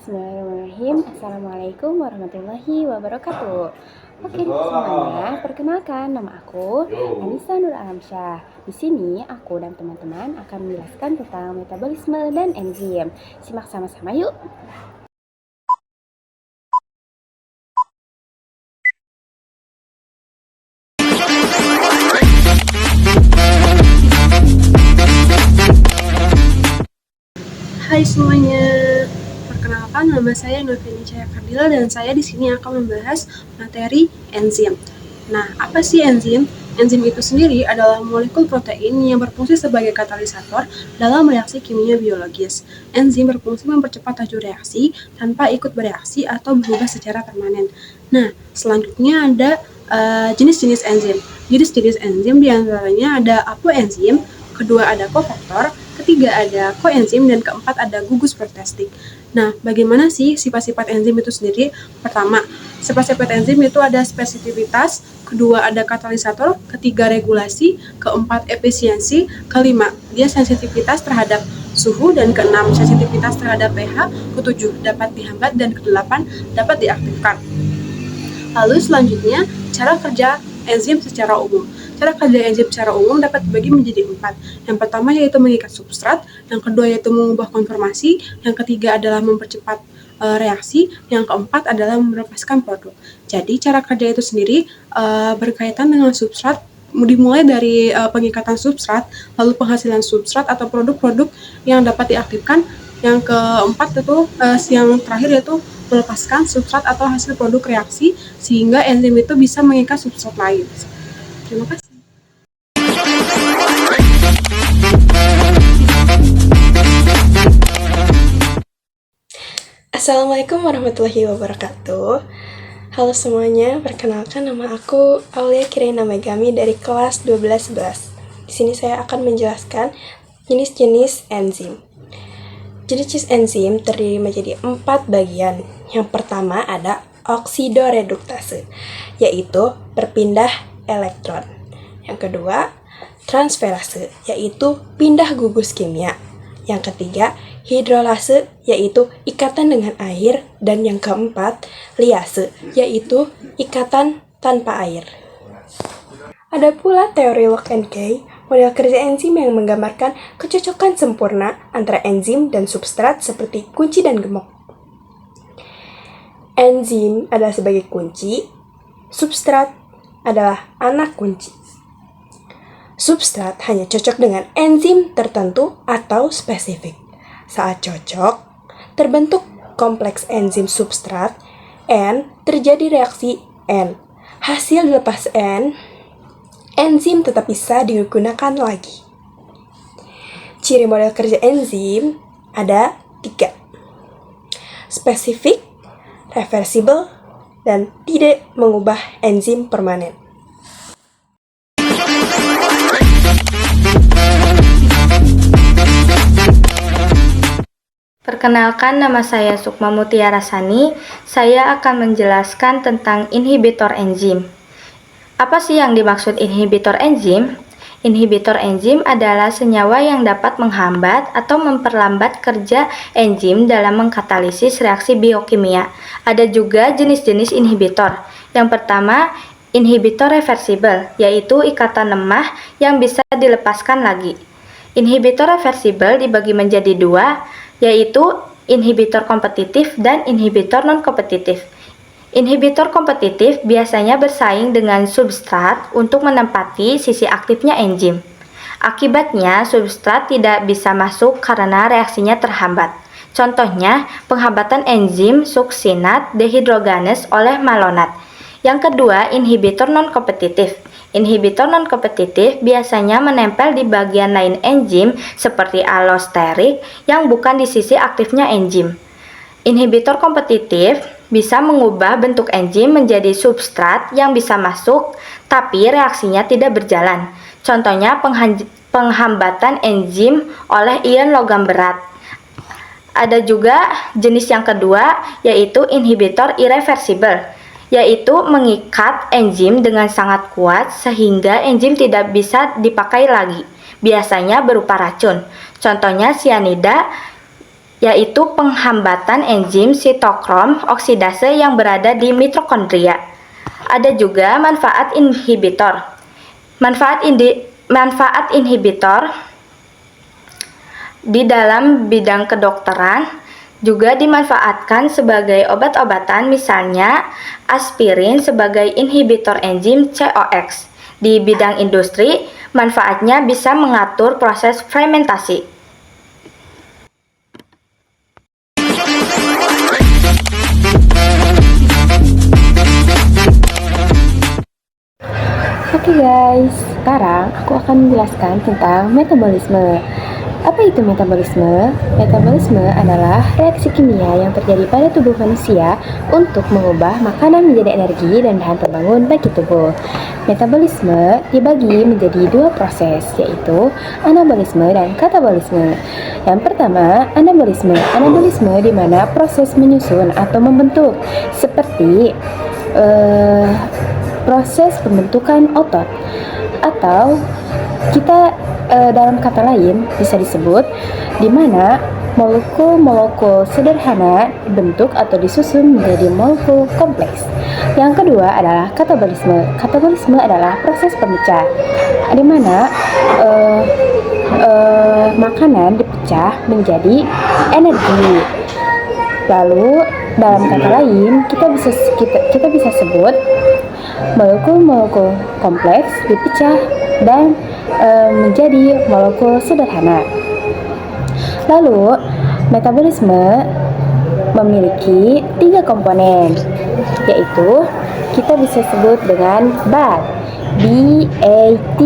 Bismillahirrahmanirrahim. Assalamualaikum warahmatullahi wabarakatuh. Oke semuanya, perkenalkan nama aku Anissa Nur Alamsyah. Di sini aku dan teman-teman akan menjelaskan tentang metabolisme dan enzim. Simak sama-sama yuk. Hai semuanya, perkenalkan nama saya Noveni Cahya Kardila dan saya di sini akan membahas materi enzim. Nah, apa sih enzim? Enzim itu sendiri adalah molekul protein yang berfungsi sebagai katalisator dalam reaksi kimia biologis. Enzim berfungsi mempercepat laju reaksi tanpa ikut bereaksi atau berubah secara permanen. Nah, selanjutnya ada jenis-jenis enzim. Jenis-jenis enzim diantaranya ada apoenzim, kedua ada kofaktor, ketiga ada koenzim, dan keempat ada gugus protestik. Nah, bagaimana sih sifat-sifat enzim itu sendiri? Pertama, sifat-sifat enzim itu ada spesifisitas, kedua ada katalisator, ketiga regulasi, keempat efisiensi, kelima dia sensitivitas terhadap suhu, dan keenam sensitivitas terhadap pH, ketujuh dapat dihambat, dan kedelapan dapat diaktifkan. Lalu selanjutnya, cara kerja enzim secara umum. Cara kerja enzim secara umum dapat dibagi menjadi 4. Yang pertama yaitu mengikat substrat, yang kedua yaitu mengubah konformasi, yang ketiga adalah mempercepat reaksi, yang keempat adalah melepaskan produk. Jadi cara kerja itu sendiri berkaitan dengan substrat, dimulai dari pengikatan substrat, lalu penghasilan substrat atau produk-produk yang dapat diaktifkan. Yang keempat itu yang terakhir yaitu melepaskan substrat atau hasil produk reaksi sehingga enzim itu bisa mengikat substrat lain. Terima kasih. Assalamualaikum warahmatullahi wabarakatuh. Halo semuanya, perkenalkan nama aku Aulia Kirina Megami dari kelas 1211. Di sini saya akan menjelaskan jenis-jenis enzim. Jenis enzim terdiri menjadi 4 bagian. Yang pertama ada oksidoreduktase, yaitu berpindah elektron. Yang kedua, transferase, yaitu pindah gugus kimia. Yang ketiga, hidrolase, yaitu ikatan dengan air. Dan yang keempat, liase, yaitu ikatan tanpa air. Ada pula teori lock and key, model kerja enzim yang menggambarkan kecocokan sempurna antara enzim dan substrat seperti kunci dan gemuk. Enzim adalah sebagai kunci, substrat adalah anak kunci. Substrat hanya cocok dengan enzim tertentu atau spesifik. Saat cocok, terbentuk kompleks enzim substrat N, terjadi reaksi N. Hasil dilepas N, enzim tetap bisa digunakan lagi. Ciri model kerja enzim ada 3. Spesifik, reversible, dan tidak mengubah enzim permanen. Perkenalkan, nama saya Sukma Mutiara Sani. Saya akan menjelaskan tentang inhibitor enzim. Apa sih yang dimaksud inhibitor enzim? Inhibitor enzim adalah senyawa yang dapat menghambat atau memperlambat kerja enzim dalam mengkatalisis reaksi biokimia. Ada juga jenis-jenis inhibitor. Yang pertama, inhibitor reversible, yaitu ikatan lemah yang bisa dilepaskan lagi. Inhibitor reversible dibagi menjadi 2, yaitu inhibitor kompetitif dan inhibitor non-kompetitif. Inhibitor kompetitif biasanya bersaing dengan substrat untuk menempati sisi aktifnya enzim. Akibatnya, substrat tidak bisa masuk karena reaksinya terhambat. Contohnya, penghambatan enzim suksinat dehidrogenase oleh malonat. Yang kedua, inhibitor non-kompetitif. Inhibitor non-kompetitif biasanya menempel di bagian lain enzim seperti alosterik yang bukan di sisi aktifnya enzim. Inhibitor kompetitif bisa mengubah bentuk enzim menjadi substrat yang bisa masuk, tapi reaksinya tidak berjalan. Contohnya penghambatan enzim oleh ion logam berat. Ada juga jenis yang kedua, yaitu inhibitor irreversible, yaitu mengikat enzim dengan sangat kuat sehingga enzim tidak bisa dipakai lagi, biasanya berupa racun. Contohnya cyanida yaitu penghambatan enzim sitokrom oksidase yang berada di mitokondria. Ada juga manfaat inhibitor. Manfaat inhibitor di dalam bidang kedokteran juga dimanfaatkan sebagai obat-obatan, misalnya aspirin sebagai inhibitor enzim COX. Di bidang industri, manfaatnya bisa mengatur proses fermentasi. Oke guys, sekarang aku akan menjelaskan tentang metabolisme. Apa itu metabolisme? Metabolisme adalah reaksi kimia yang terjadi pada tubuh manusia untuk mengubah makanan menjadi energi dan bahan pembangun bagi tubuh. Metabolisme dibagi menjadi dua proses, yaitu anabolisme dan katabolisme. Yang pertama, anabolisme. Anabolisme di mana proses menyusun atau membentuk, seperti proses pembentukan otot, atau kita dalam kata lain bisa disebut di mana molekul-molekul sederhana dibentuk atau disusun menjadi molekul kompleks. Yang kedua adalah katabolisme. Katabolisme adalah proses pemecah di mana makanan dipecah menjadi energi. Lalu dalam kata lain kita bisa sebut molekul-molekul kompleks dipecah dan menjadi molekul sederhana. Lalu metabolisme memiliki 3 komponen, yaitu kita bisa sebut dengan BAT. BAT.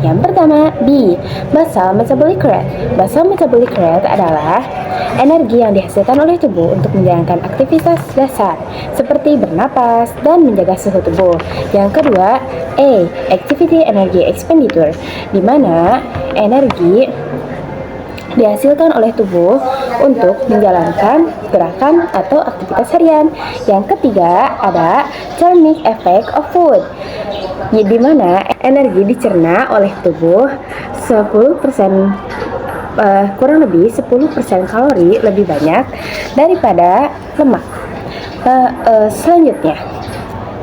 Yang pertama, B, basal metabolic rate. Basal metabolic rate adalah energi yang dihasilkan oleh tubuh untuk menjalankan aktivitas dasar seperti bernapas dan menjaga suhu tubuh. Yang kedua, A, activity energy expenditure, di mana energi dihasilkan oleh tubuh untuk menjalankan gerakan atau aktivitas harian. Yang ketiga ada thermic effect of food, di mana energi dicerna oleh tubuh 10%, kurang lebih 10% kalori lebih banyak daripada lemak. Selanjutnya,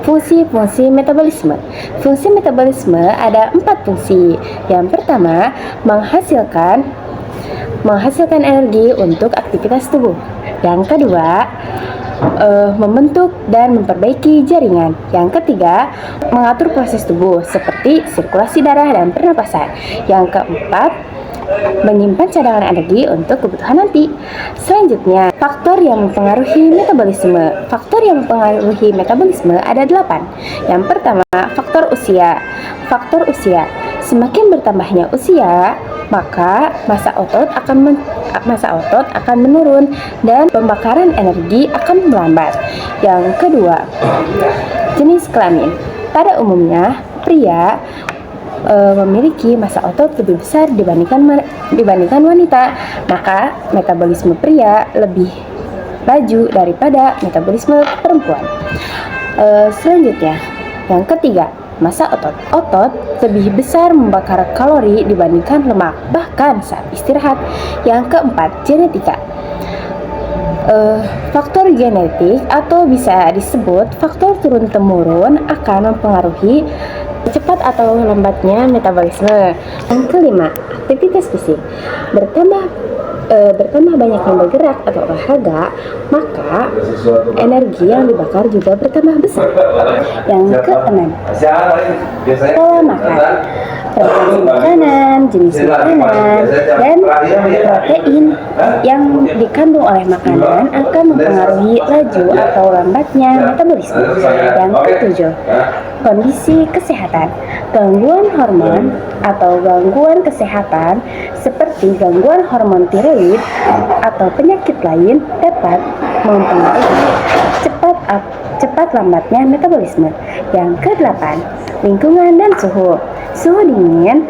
fungsi-fungsi metabolisme. Fungsi metabolisme ada 4 fungsi. Yang pertama, menghasilkan energi untuk aktivitas tubuh. Yang kedua, membentuk dan memperbaiki jaringan. Yang ketiga, mengatur proses tubuh seperti sirkulasi darah dan pernapasan. Yang keempat, menyimpan cadangan energi untuk kebutuhan nanti. Selanjutnya, faktor yang mempengaruhi metabolisme. Faktor yang mempengaruhi metabolisme ada 8. Yang pertama, faktor usia. Faktor usia. Semakin bertambahnya usia, maka massa otot akan menurun dan pembakaran energi akan melambat. Yang kedua, jenis kelamin. Pada umumnya, pria memiliki massa otot lebih besar dibandingkan wanita, maka metabolisme pria lebih laju daripada metabolisme perempuan. Selanjutnya, yang ketiga, massa otot. Otot lebih besar membakar kalori dibandingkan lemak, bahkan saat istirahat. Yang keempat, genetika. Faktor genetik atau bisa disebut faktor turun-temurun akan mempengaruhi cepat atau lambatnya metabolisme. Yang kelima, aktivitas fisik. Bertambah banyak yang bergerak atau olahraga, maka energi yang dibakar juga bertambah besar. Yang keenam, pola makan. Frekuensi makanan, jenis makanan, dan protein yang dikandung oleh makanan akan mempengaruhi laju atau lambatnya metabolisme. Yang ketujuh, kondisi kesehatan. Gangguan hormon atau gangguan kesehatan seperti gangguan hormon tiroid atau penyakit lain dapat mempengaruhi cepat lambatnya metabolisme. Yang kedelapan, lingkungan dan suhu. Suhu dingin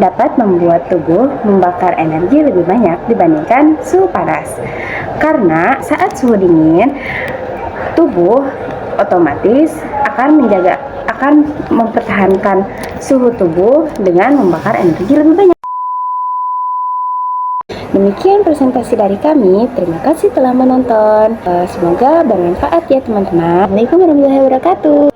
dapat membuat tubuh membakar energi lebih banyak dibandingkan suhu panas. Karena saat suhu dingin, tubuh otomatis akan mempertahankan suhu tubuh dengan membakar energi lebih banyak. Demikian presentasi dari kami. Terima kasih telah menonton. Semoga bermanfaat ya teman-teman. Assalamualaikum warahmatullahi wabarakatuh.